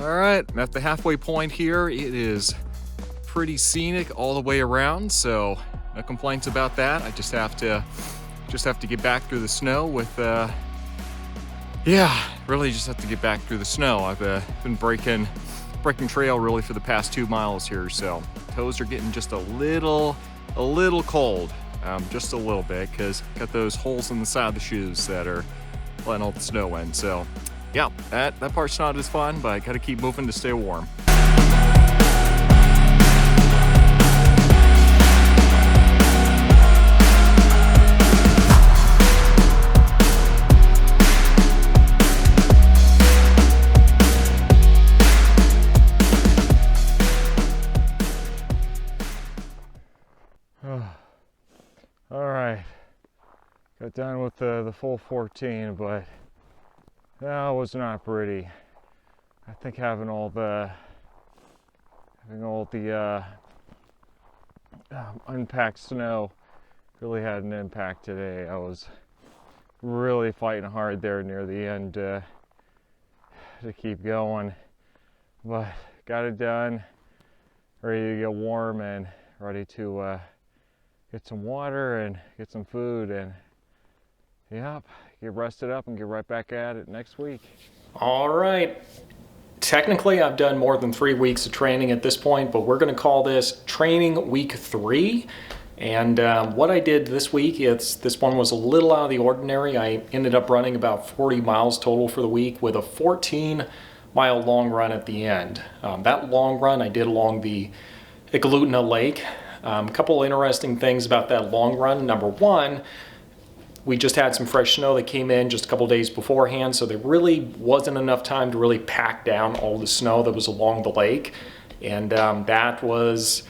All right, I'm at the halfway point here. It is pretty scenic all the way around, so no complaints about that. I just have to get back through the snow with really just have to get back through the snow. I've been breaking trail really for the past 2 miles here, so toes are getting just a little cold, just a little bit, because got those holes in the side of the shoes that are letting all the snow in. So yeah, that part's not as fun, but I gotta keep moving to stay warm. All right, got done with the full 14, but that was not pretty. I think having all the unpacked snow really had an impact today. I was really fighting hard there near the end to keep going, but got it done, ready to get warm and ready to get some water and get some food, and yep, get rested up and get right back at it next week. All right. Technically, I've done more than 3 weeks of training at this point, but we're going to call this training week 3. And what I did this week, this one was a little out of the ordinary. I ended up running about 40 miles total for the week with a 14-mile long run at the end. That long run I did along the Eklutna Lake. A couple interesting things about that long run. Number one, we just had some fresh snow that came in just a couple days beforehand, so there really wasn't enough time to really pack down all the snow that was along the lake. And that was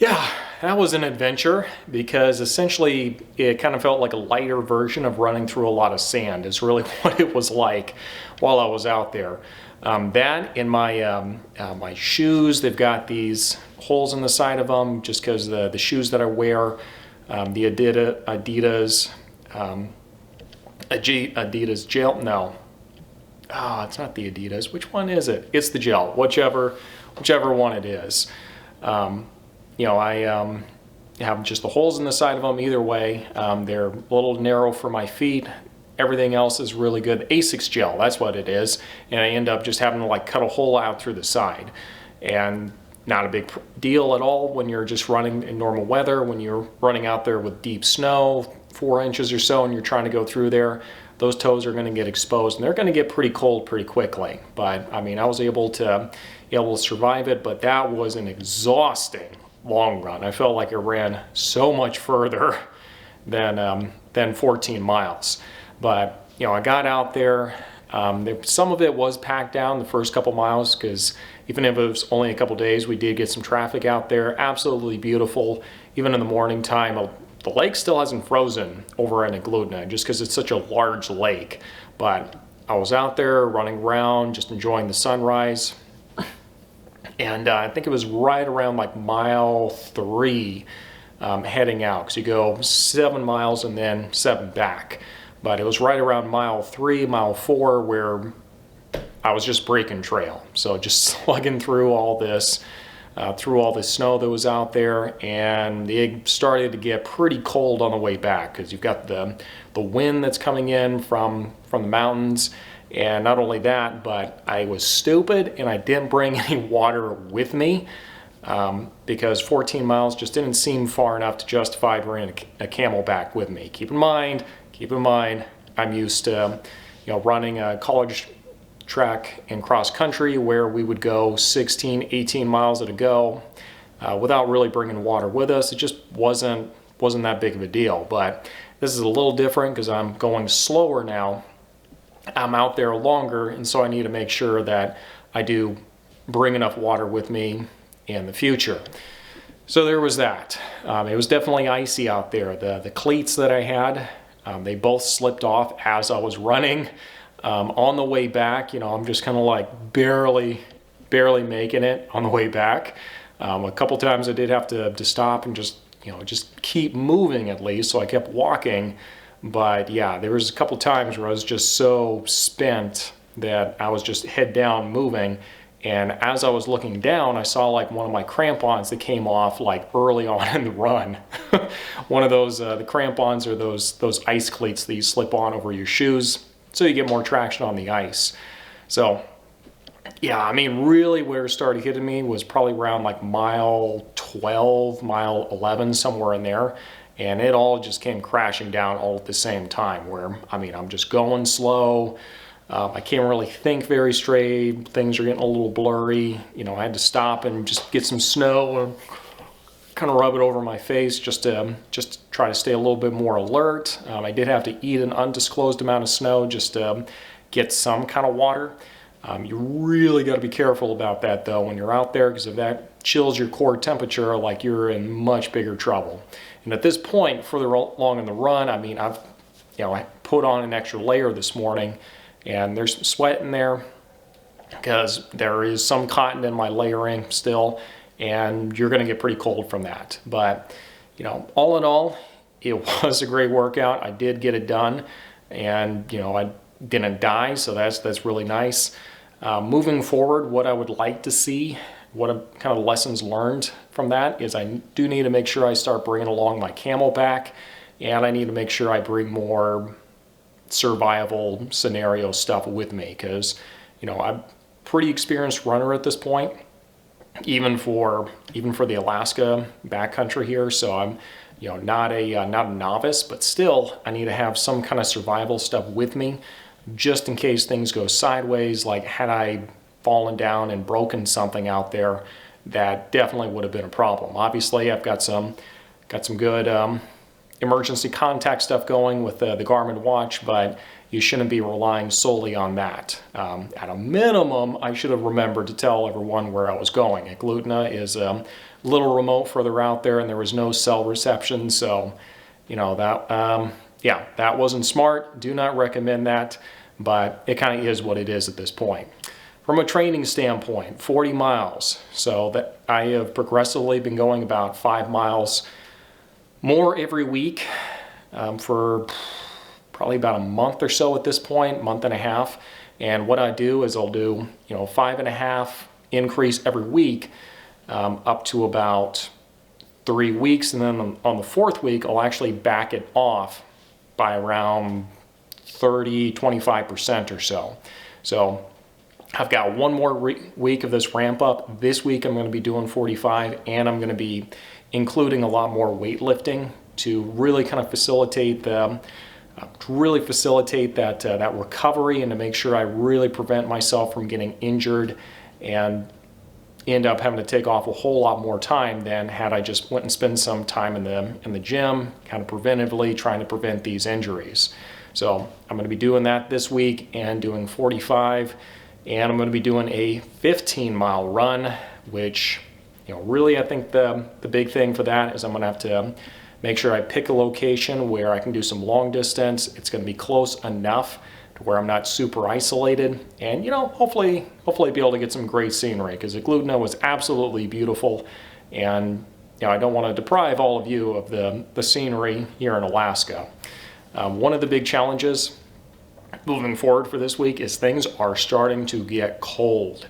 an adventure, because essentially it kind of felt like a lighter version of running through a lot of sand is really what it was like while I was out there. That in my shoes, they've got these holes in the side of them just because the shoes that I wear, the Adidas gel. No, it's not the Adidas. Which one is it? It's the gel. Whichever one it is. I have just the holes in the side of them. Either way, they're a little narrow for my feet. Everything else is really good. Asics gel, that's what it is. And I end up just having to like cut a hole out through the side. And not a big deal at all when you're just running in normal weather. When you're running out there with deep snow, 4 inches or so, and you're trying to go through there, those toes are going to get exposed, and they're going to get pretty cold pretty quickly. But I mean, I was able to survive it, but that was an exhausting long run. I felt like I ran so much further than 14 miles. But I got out there. Some of it was packed down the first couple miles, because even if it was only a couple days, we did get some traffic out there. Absolutely beautiful. Even in the morning time, the lake still hasn't frozen over in Eklutna just because it's such a large lake. But I was out there running around, just enjoying the sunrise. And I think it was right around like mile 3 heading out, because you go 7 miles and then 7 back. But it was right around mile 3, mile 4 where I was just breaking trail. So just slugging through all this snow that was out there, and it started to get pretty cold on the way back, because you've got the wind that's coming in from the mountains. And not only that, but I was stupid and I didn't bring any water with me, because 14 miles just didn't seem far enough to justify bringing a camelback with me. Keep in mind, I'm used to running a college track and cross country where we would go 16, 18 miles at a go without really bringing water with us. It just wasn't that big of a deal. But this is a little different because I'm going slower now. I'm out there longer, and so I need to make sure that I do bring enough water with me in the future. So there was that. It was definitely icy out there. The cleats that I had, they both slipped off as I was running. On the way back, I'm just kind of like barely making it on the way back. A couple times I did have to stop and just keep moving at least, so I kept walking. But yeah, there was a couple times where I was just so spent that I was just head down moving. And as I was looking down, I saw like one of my crampons that came off like early on in the run. One of those, the crampons are those ice cleats that you slip on over your shoes so you get more traction on the ice. So yeah, I mean, really where it started hitting me was probably around like mile 12, mile 11, somewhere in there. And it all just came crashing down all at the same time where, I mean, I'm just going slow. I can't really think very straight. Things are getting a little blurry. You know, I had to stop and just get some snow and kind of rub it over my face just to try to stay a little bit more alert. I did have to eat an undisclosed amount of snow just to get some kind of water. You really got to be careful about that though when you're out there, because if that chills your core temperature, like you're in much bigger trouble. And at this point, further along in the run, I mean, I put on an extra layer this morning, and there's some sweat in there because there is some cotton in my layering still, and you're going to get pretty cold from that. But, you know, all in all, it was a great workout. I did get it done, and, you know, I didn't die, so that's really nice. Moving forward, what I would like to see, what kind of lessons learned from that is I do need to make sure I start bringing along my camelback, and I need to make sure I bring more survival scenario stuff with me, because, you know, I'm a pretty experienced runner at this point, even for the Alaska backcountry here. So I'm, you know, not a novice, but still I need to have some kind of survival stuff with me, just in case things go sideways. Like had I fallen down and broken something out there, that definitely would have been a problem. Obviously, I've got some good emergency contact stuff going with the Garmin watch, but you shouldn't be relying solely on that. At a minimum, I should have remembered to tell everyone where I was going. Eklutna is a little remote further out there, and there was no cell reception, so, you know, that, yeah, that wasn't smart. Do not recommend that, but it kind of is what it is at this point. From a training standpoint, 40 miles. So that I have progressively been going about 5 miles more every week for probably about a month or so at this point, month and a half. And what I do is I'll do, you know, 5.5 increase every week up to about 3 weeks. And then on the 4th week, I'll actually back it off by around 25% or so. So I've got one more week of this ramp up. This week I'm going to be doing 45, and I'm going to be including a lot more weightlifting to really kind of facilitate that recovery, and to make sure I really prevent myself from getting injured and end up having to take off a whole lot more time than had I just went and spent some time in the gym, kind of preventively trying to prevent these injuries. So I'm going to be doing that this week and doing 45, and I'm going to be doing a 15-mile run, which, you know, really I think the big thing for that is I'm going to have to make sure I pick a location where I can do some long distance. It's going to be close enough to where I'm not super isolated, and, you know, hopefully be able to get some great scenery, because Eklutna was absolutely beautiful, and, you know, I don't want to deprive all of you of the scenery here in Alaska. One of the big challenges moving forward for this week is things are starting to get cold.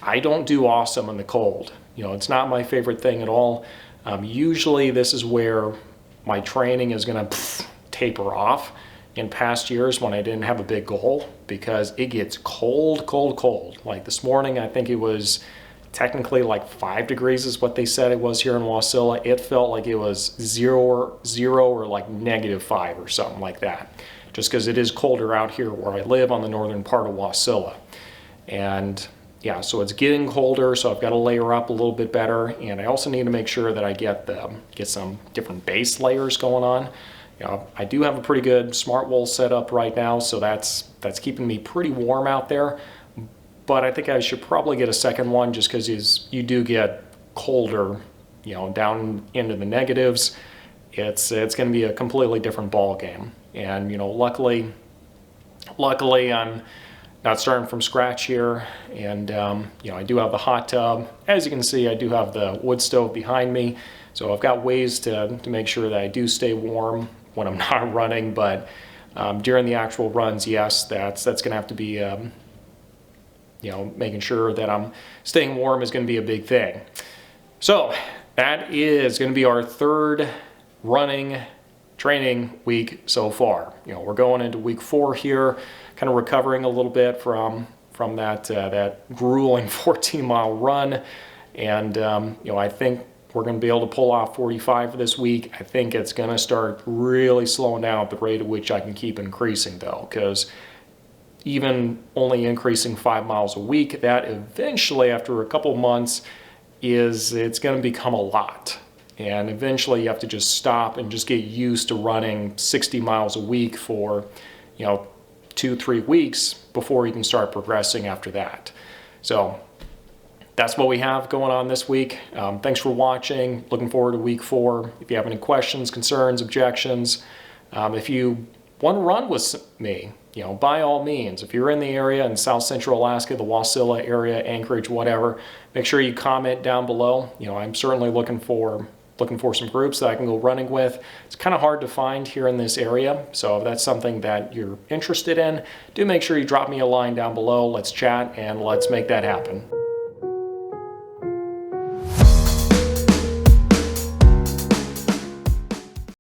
I don't do awesome in the cold. You know, it's not my favorite thing at all. Usually this is where my training is going to taper off in past years when I didn't have a big goal, because it gets cold, cold, cold. Like this morning, I think it was technically like 5 degrees is what they said it was here in Wasilla. It felt like it was zero or like -5 or something like that, just because it is colder out here where I live on the northern part of Wasilla. And yeah, so it's getting colder, so I've got to layer up a little bit better, and I also need to make sure that I get some different base layers going on. You know, I do have a pretty good smart wool set up right now, so that's keeping me pretty warm out there. But I think I should probably get a second one, just because you do get colder, you know, down into the negatives. It's going to be a completely different ball game, and, you know, luckily I'm not starting from scratch here, and you know, I do have the hot tub. As you can see, I do have the wood stove behind me, so I've got ways to make sure that I do stay warm when I'm not running. But during the actual runs, yes, that's going to have to be making sure that I'm staying warm is going to be a big thing. So that is going to be our third running training week so far. We're going into week 4 here, kind of recovering a little bit from that grueling 14-mile run, and I think we're going to be able to pull off 45 this week. I think it's going to start really slowing down at the rate at which I can keep increasing, though, because even only increasing 5 miles a week, that eventually, after a couple months, it's going to become a lot. And eventually you have to just stop and just get used to running 60 miles a week for, 2-3 weeks before you can start progressing after that. So that's what we have going on this week. Thanks for watching. Looking forward to week 4. If you have any questions, concerns, objections, if you want to run with me, by all means, if you're in the area in South Central Alaska, the Wasilla area, Anchorage, whatever, make sure you comment down below. I'm certainly looking for some groups that I can go running with. It's kind of hard to find here in this area, so if that's something that you're interested in, do make sure you drop me a line down below. Let's chat and let's make that happen.